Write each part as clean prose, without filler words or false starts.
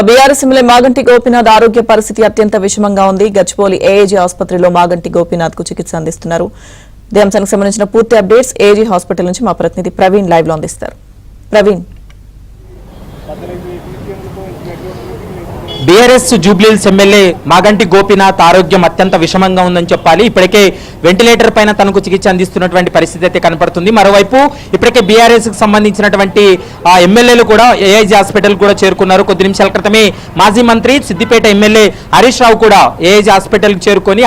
BRS MLA Maganti Gopinath ఆరోగ్య పరిస్థితి అత్యంత విషమంగా ఉంది. గచ్చిబౌలి ఏఏజీ ఆసుపత్రిలో మాగంటి గోపీనాథ్ కు చికిత్స అందిస్తున్నారు. ఇదే అంశానికి సంబంధించిన పూర్తి అప్డేట్స్ ఏజీ హాస్పిటల్ నుంచి మా ప్రతినిధి ప్రవీణ్ లైవ్ లో అందిస్తారు. ప్రవీణ్, బీఆర్ఎస్ జూబ్లీహిల్స్ ఎమ్మెల్యే మాగంటి గోపీనాథ్ ఆరోగ్యం అత్యంత విషమంగా ఉందని చెప్పాలి. ఇప్పటికే వెంటిలేటర్ పైన తనకు చికిత్స అందిస్తున్నటువంటి పరిస్థితి అయితే కనపడుతుంది. మరోవైపు ఇప్పటికే బీఆర్ఎస్ కు సంబంధించినటువంటి ఎమ్మెల్యేలు కూడా ఏఐజీ హాస్పిటల్ కూడా చేరుకున్నారు. కొద్ది నిమిషాల క్రితమే మాజీ మంత్రి సిద్దిపేట ఎమ్మెల్యే హరీష్ రావు కూడా ఏఐజీ హాస్పిటల్ చేరుకొని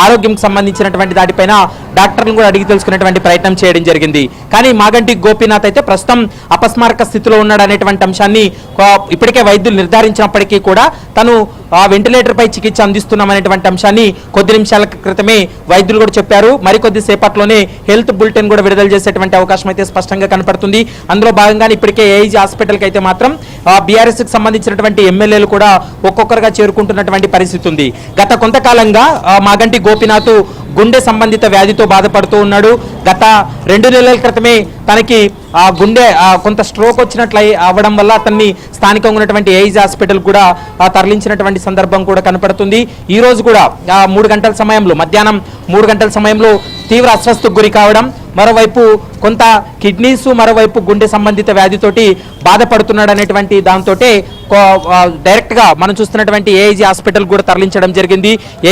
ఆరోగ్యం సంబంధించినటువంటి దాటిపైన డాక్టర్లను కూడా అడిగి తెలుసుకునేటువంటి ప్రయత్నం చేయడం జరిగింది. కానీ మాగంటి గోపీనాథ్ అయితే ప్రస్తుతం అపస్మారక స్థితిలో ఉన్నాడు అనేటువంటి అంశాన్ని ఇప్పటికే వైద్యులు నిర్ధారించినప్పటికీ కూడా తను వెంటిలేటర్ పై చికిత్స అందిస్తున్నామనేటువంటి అంశాన్ని కొద్ది నిమిషాల క్రితమే వైద్యులు కూడా చెప్పారు. మరికొద్ది సేపట్లోనే హెల్త్ బులెటిన్ కూడా విడుదల చేసేటువంటి అవకాశం అయితే స్పష్టంగా కనపడుతుంది. అందులో భాగంగానే ఇప్పటికే ఏఐజీ హాస్పిటల్కి అయితే మాత్రం బీఆర్ఎస్ కి సంబంధించినటువంటి ఎమ్మెల్యేలు కూడా ఒక్కొక్కరుగా చేరుకుంటున్నటువంటి పరిస్థితి ఉంది. గత కొంతకాలంగా మాగంటి గోపీనాథ్ గుండె సంబంధిత వ్యాధితో బాధపడుతూ ఉన్నాడు. గత 2 నెలల క్రితమే తనకి గుండె కొంత స్ట్రోక్ వచ్చినట్లు అవ్వడం వల్ల అతన్ని స్థానికంగా ఉన్నటువంటి ఏఐజీ హాస్పిటల్ కూడా తరలించినటువంటి సందర్భం కూడా కనపడుతుంది. ఈ రోజు కూడా 3 గంటల సమయంలో మధ్యాహ్నం 3 గంటల సమయంలో తీవ్ర అస్వస్థకు గురి కావడం, మరోవైపు కొంత కిడ్నీస్, మరోవైపు గుండె సంబంధిత వ్యాధితోటి బాధపడుతున్నాడు అనేటువంటి దాంతో డైరెక్ట్ గా మనం చూస్తున్నటువంటి ఏఐజీ హాస్పిటల్ కూడా తరలించడం జరిగింది.